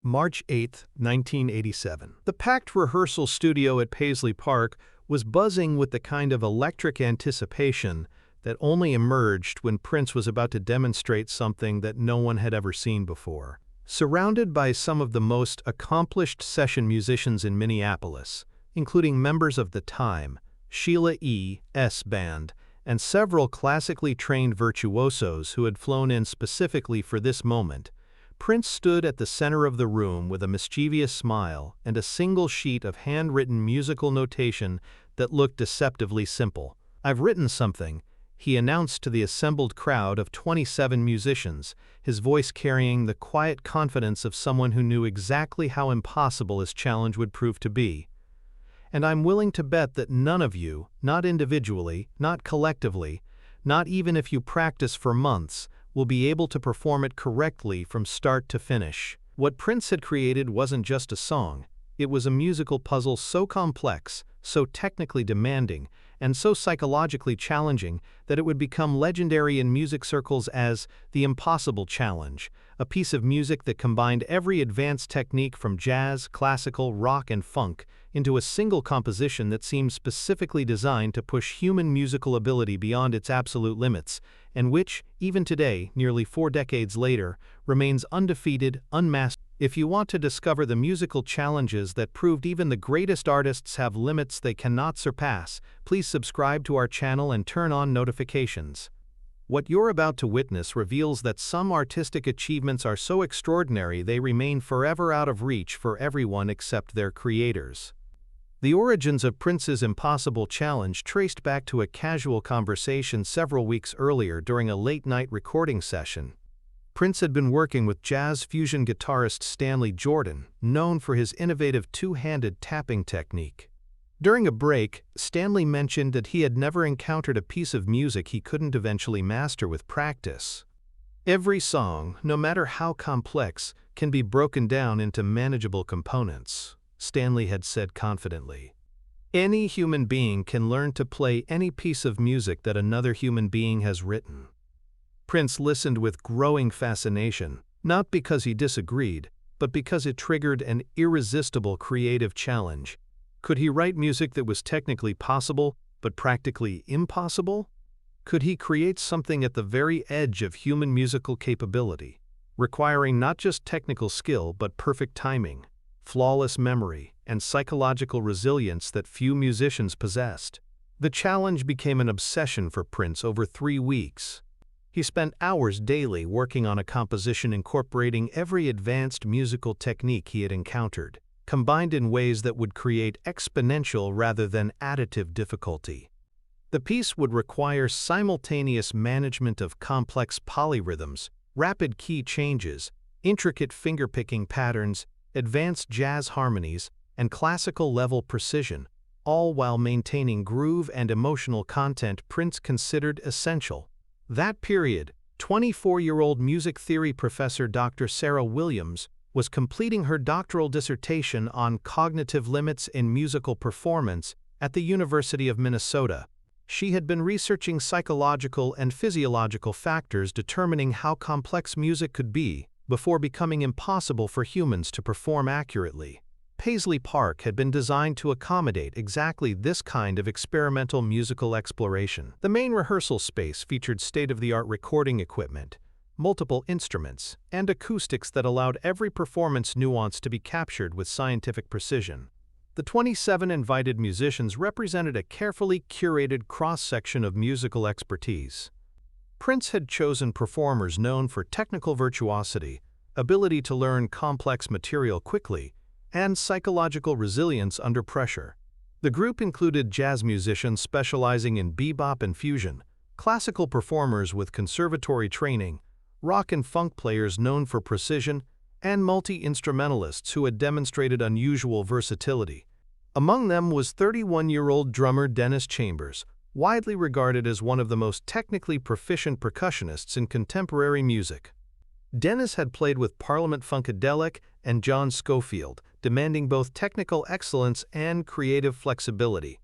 March 8, 1987. The packed rehearsal studio at Paisley Park was buzzing with the kind of electric anticipation that only emerged when Prince was about to demonstrate something that no one had ever seen before. Surrounded by some of the most accomplished session musicians in Minneapolis, including members of the Time, Sheila E.'s band, and several classically trained virtuosos who had flown in specifically for this moment, Prince stood at the center of the room with a mischievous smile and a single sheet of handwritten musical notation that looked deceptively simple. "I've written something," he announced to the assembled crowd of 27 musicians, his voice carrying the quiet confidence of someone who knew exactly how impossible his challenge would prove to be. "And I'm willing to bet that none of you, not individually, not collectively, not even if you practice for months, will be able to perform it correctly from start to finish." What Prince had created wasn't just a song, it was a musical puzzle so complex, so technically demanding, and so psychologically challenging that it would become legendary in music circles as the Impossible Challenge, a piece of music that combined every advanced technique from jazz, classical, rock, and funk into a single composition that seemed specifically designed to push human musical ability beyond its absolute limits, and which, even today, nearly 4 decades later, remains undefeated, unmastered. If you want to discover the musical challenges that proved even the greatest artists have limits they cannot surpass, please subscribe to our channel and turn on notifications. What you're about to witness reveals that some artistic achievements are so extraordinary they remain forever out of reach for everyone except their creators. The origins of Prince's Impossible Challenge traced back to a casual conversation several weeks earlier during a late-night recording session. Prince had been working with jazz fusion guitarist Stanley Jordan, known for his innovative two-handed tapping technique. During a break, Stanley mentioned that he had never encountered a piece of music he couldn't eventually master with practice. "Every song, no matter how complex, can be broken down into manageable components," Stanley had said confidently. "Any human being can learn to play any piece of music that another human being has written." Prince listened with growing fascination, not because he disagreed, but because it triggered an irresistible creative challenge. Could he write music that was technically possible, but practically impossible? Could he create something at the very edge of human musical capability, requiring not just technical skill but perfect timing, flawless memory, and psychological resilience that few musicians possessed? The challenge became an obsession for Prince over 3 weeks. He spent hours daily working on a composition incorporating every advanced musical technique he had encountered, combined in ways that would create exponential rather than additive difficulty. The piece would require simultaneous management of complex polyrhythms, rapid key changes, intricate fingerpicking patterns, advanced jazz harmonies, and classical-level precision, all while maintaining groove and emotional content Prince considered essential. That period, 24-year-old music theory professor Dr. Sarah Williams was completing her doctoral dissertation on cognitive limits in musical performance at the University of Minnesota. She had been researching psychological and physiological factors determining how complex music could be before becoming impossible for humans to perform accurately. Paisley Park had been designed to accommodate exactly this kind of experimental musical exploration. The main rehearsal space featured state-of-the-art recording equipment, multiple instruments, and acoustics that allowed every performance nuance to be captured with scientific precision. The 27 invited musicians represented a carefully curated cross-section of musical expertise. Prince had chosen performers known for technical virtuosity, ability to learn complex material quickly, and psychological resilience under pressure. The group included jazz musicians specializing in bebop and fusion, classical performers with conservatory training, rock and funk players known for precision, and multi-instrumentalists who had demonstrated unusual versatility. Among them was 31-year-old drummer Dennis Chambers, widely regarded as one of the most technically proficient percussionists in contemporary music. Dennis had played with Parliament Funkadelic and John Scofield, demanding both technical excellence and creative flexibility.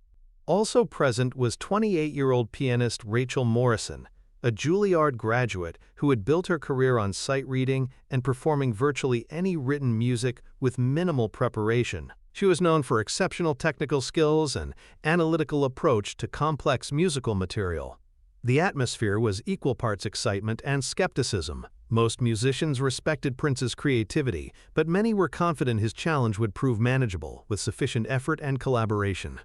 Also present was 28-year-old pianist Rachel Morrison, a Juilliard graduate who had built her career on sight reading and performing virtually any written music with minimal preparation. She was known for exceptional technical skills and analytical approach to complex musical material. The atmosphere was equal parts excitement and skepticism. Most musicians respected Prince's creativity, but many were confident his challenge would prove manageable with sufficient effort and collaboration.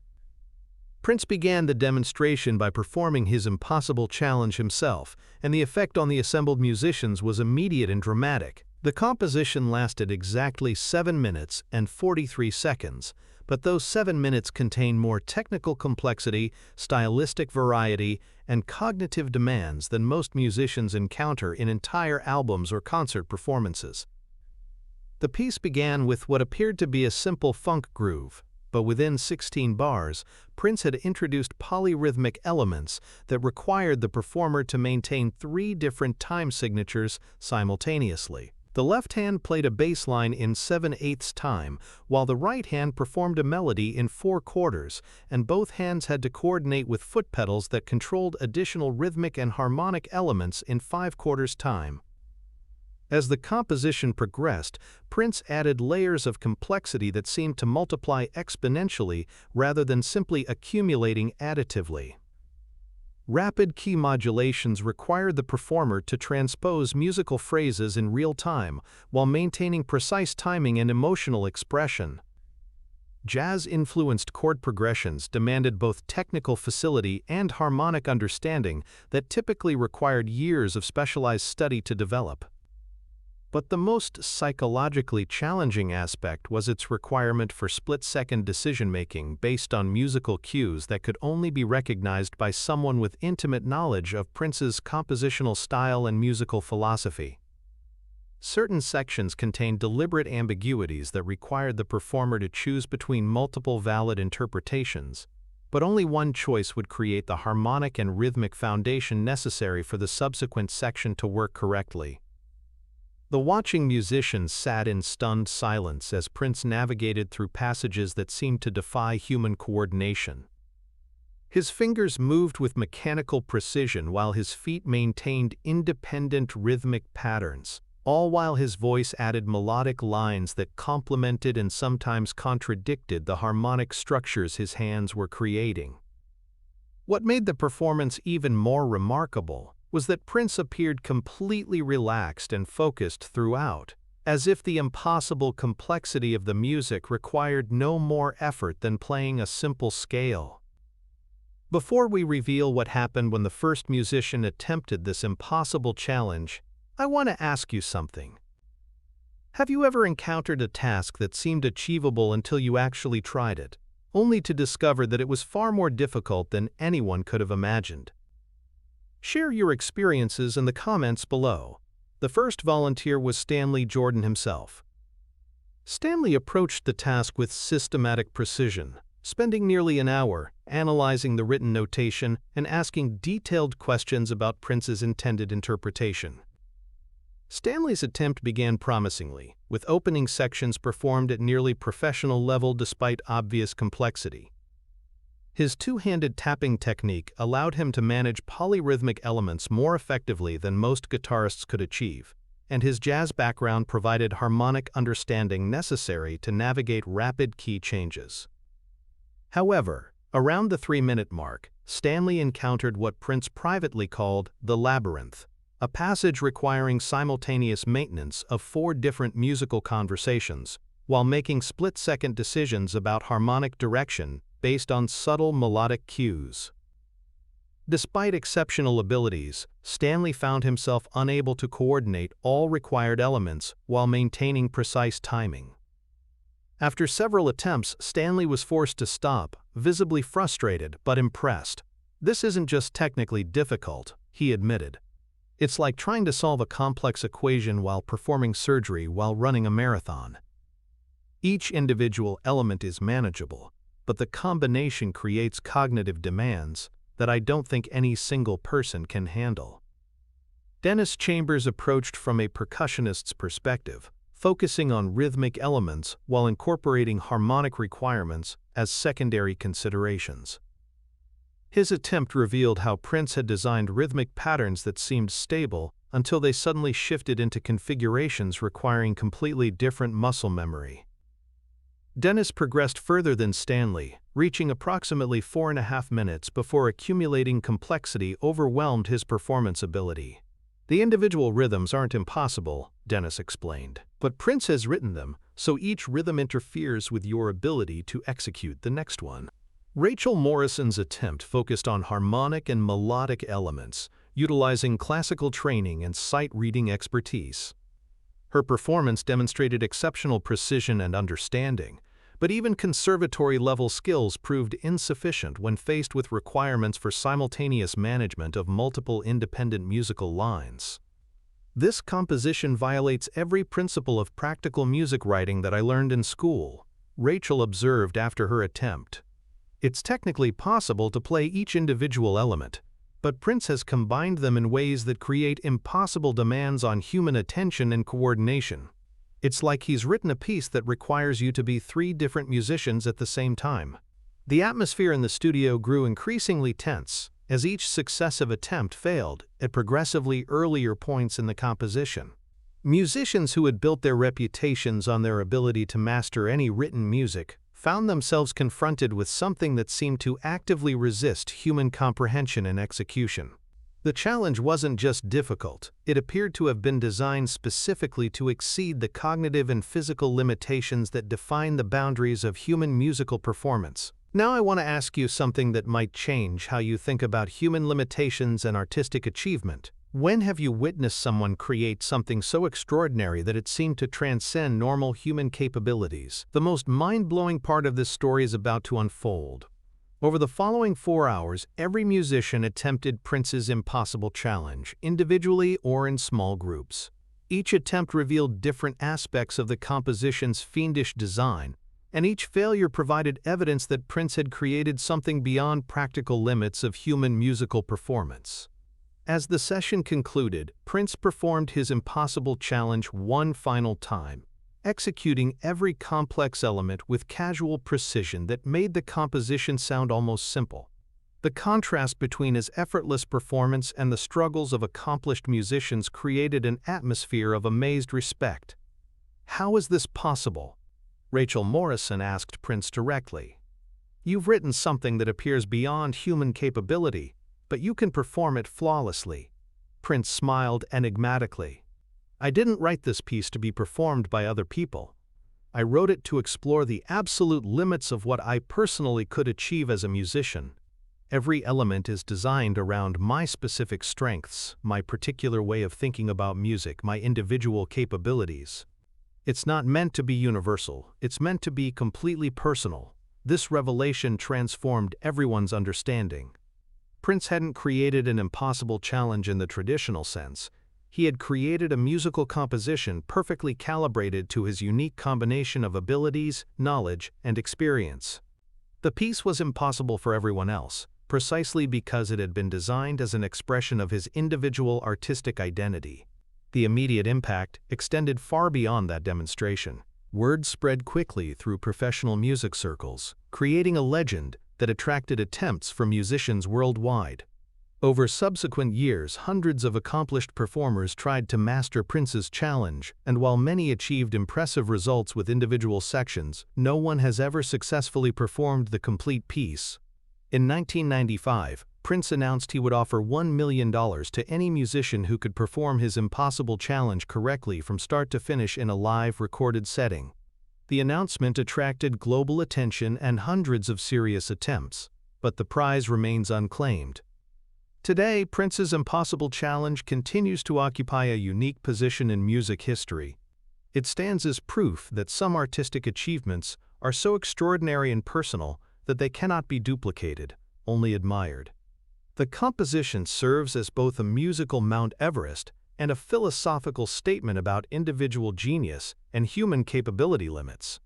Prince began the demonstration by performing his impossible challenge himself, and the effect on the assembled musicians was immediate and dramatic. The composition lasted exactly 7 minutes and 43 seconds, but those 7 minutes contained more technical complexity, stylistic variety, and cognitive demands than most musicians encounter in entire albums or concert performances. The piece began with what appeared to be a simple funk groove, but within 16 bars, Prince had introduced polyrhythmic elements that required the performer to maintain 3 different time signatures simultaneously. The left hand played a bass line in 7/8 time, while the right hand performed a melody in 4/4, and both hands had to coordinate with foot pedals that controlled additional rhythmic and harmonic elements in 5/4 time. As the composition progressed, Prince added layers of complexity that seemed to multiply exponentially rather than simply accumulating additively. Rapid key modulations required the performer to transpose musical phrases in real time while maintaining precise timing and emotional expression. Jazz-influenced chord progressions demanded both technical facility and harmonic understanding that typically required years of specialized study to develop. But the most psychologically challenging aspect was its requirement for split-second decision-making based on musical cues that could only be recognized by someone with intimate knowledge of Prince's compositional style and musical philosophy. Certain sections contained deliberate ambiguities that required the performer to choose between multiple valid interpretations, but only one choice would create the harmonic and rhythmic foundation necessary for the subsequent section to work correctly. The watching musicians sat in stunned silence as Prince navigated through passages that seemed to defy human coordination. His fingers moved with mechanical precision while his feet maintained independent rhythmic patterns, all while his voice added melodic lines that complemented and sometimes contradicted the harmonic structures his hands were creating. What made the performance even more remarkable was that Prince appeared completely relaxed and focused throughout, as if the impossible complexity of the music required no more effort than playing a simple scale. Before we reveal what happened when the first musician attempted this impossible challenge, I want to ask you something. Have you ever encountered a task that seemed achievable until you actually tried it, only to discover that it was far more difficult than anyone could have imagined? Share your experiences in the comments below. The first volunteer was Stanley Jordan himself. Stanley approached the task with systematic precision, spending nearly an hour analyzing the written notation and asking detailed questions about Prince's intended interpretation. Stanley's attempt began promisingly, with opening sections performed at nearly professional level despite obvious complexity. His two-handed tapping technique allowed him to manage polyrhythmic elements more effectively than most guitarists could achieve, and his jazz background provided harmonic understanding necessary to navigate rapid key changes. However, around the 3-minute mark, Stanley encountered what Prince privately called the labyrinth, a passage requiring simultaneous maintenance of 4 different musical conversations, while making split-second decisions about harmonic direction based on subtle melodic cues. Despite exceptional abilities, Stanley found himself unable to coordinate all required elements while maintaining precise timing. After several attempts, Stanley was forced to stop, visibly frustrated but impressed. "This isn't just technically difficult," he admitted. "It's like trying to solve a complex equation while performing surgery while running a marathon. Each individual element is manageable, but the combination creates cognitive demands that I don't think any single person can handle." Dennis Chambers approached from a percussionist's perspective, focusing on rhythmic elements while incorporating harmonic requirements as secondary considerations. His attempt revealed how Prince had designed rhythmic patterns that seemed stable until they suddenly shifted into configurations requiring completely different muscle memory. Dennis progressed further than Stanley, reaching approximately 4.5 minutes before accumulating complexity overwhelmed his performance ability. The individual rhythms aren't impossible, Dennis explained, but Prince has written them, so each rhythm interferes with your ability to execute the next one. Rachel Morrison's attempt focused on harmonic and melodic elements, utilizing classical training and sight-reading expertise. Her performance demonstrated exceptional precision and understanding, but even conservatory-level skills proved insufficient when faced with requirements for simultaneous management of multiple independent musical lines. This composition violates every principle of practical music writing that I learned in school, Rachel observed after her attempt. It's technically possible to play each individual element, but Prince has combined them in ways that create impossible demands on human attention and coordination. It's like he's written a piece that requires you to be 3 different musicians at the same time. The atmosphere in the studio grew increasingly tense as each successive attempt failed at progressively earlier points in the composition. Musicians who had built their reputations on their ability to master any written music found themselves confronted with something that seemed to actively resist human comprehension and execution. The challenge wasn't just difficult, it appeared to have been designed specifically to exceed the cognitive and physical limitations that define the boundaries of human musical performance. Now I want to ask you something that might change how you think about human limitations and artistic achievement. When have you witnessed someone create something so extraordinary that it seemed to transcend normal human capabilities? The most mind-blowing part of this story is about to unfold. Over the following 4 hours, every musician attempted Prince's impossible challenge, individually or in small groups. Each attempt revealed different aspects of the composition's fiendish design, and each failure provided evidence that Prince had created something beyond practical limits of human musical performance. As the session concluded, Prince performed his impossible challenge one final time, executing every complex element with casual precision that made the composition sound almost simple. The contrast between his effortless performance and the struggles of accomplished musicians created an atmosphere of amazed respect. "How is this possible?" Rachel Morrison asked Prince directly. "You've written something that appears beyond human capability, but you can perform it flawlessly." Prince smiled enigmatically. "I didn't write this piece to be performed by other people. I wrote it to explore the absolute limits of what I personally could achieve as a musician. Every element is designed around my specific strengths, my particular way of thinking about music, my individual capabilities. It's not meant to be universal, it's meant to be completely personal." This revelation transformed everyone's understanding. Prince hadn't created an impossible challenge in the traditional sense. He had created a musical composition perfectly calibrated to his unique combination of abilities, knowledge, and experience. The piece was impossible for everyone else, precisely because it had been designed as an expression of his individual artistic identity. The immediate impact extended far beyond that demonstration. Word spread quickly through professional music circles, creating a legend that attracted attempts from musicians worldwide. Over subsequent years, hundreds of accomplished performers tried to master Prince's challenge, and while many achieved impressive results with individual sections, no one has ever successfully performed the complete piece. In 1995, Prince announced he would offer $1 million to any musician who could perform his impossible challenge correctly from start to finish in a live recorded setting. The announcement attracted global attention and hundreds of serious attempts, but the prize remains unclaimed. Today, Prince's impossible challenge continues to occupy a unique position in music history. It stands as proof that some artistic achievements are so extraordinary and personal that they cannot be duplicated, only admired. The composition serves as both a musical Mount Everest and a philosophical statement about individual genius and human capability limits.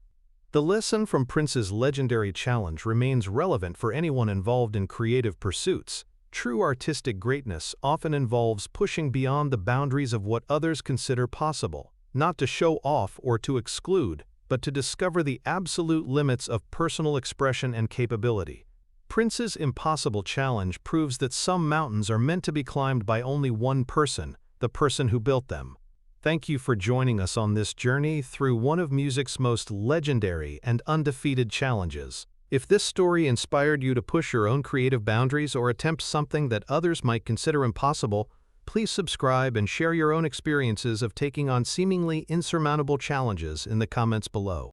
The lesson from Prince's legendary challenge remains relevant for anyone involved in creative pursuits. True artistic greatness often involves pushing beyond the boundaries of what others consider possible, not to show off or to exclude, but to discover the absolute limits of personal expression and capability. Prince's impossible challenge proves that some mountains are meant to be climbed by only one person, the person who built them. Thank you for joining us on this journey through one of music's most legendary and undefeated challenges. If this story inspired you to push your own creative boundaries or attempt something that others might consider impossible, please subscribe and share your own experiences of taking on seemingly insurmountable challenges in the comments below.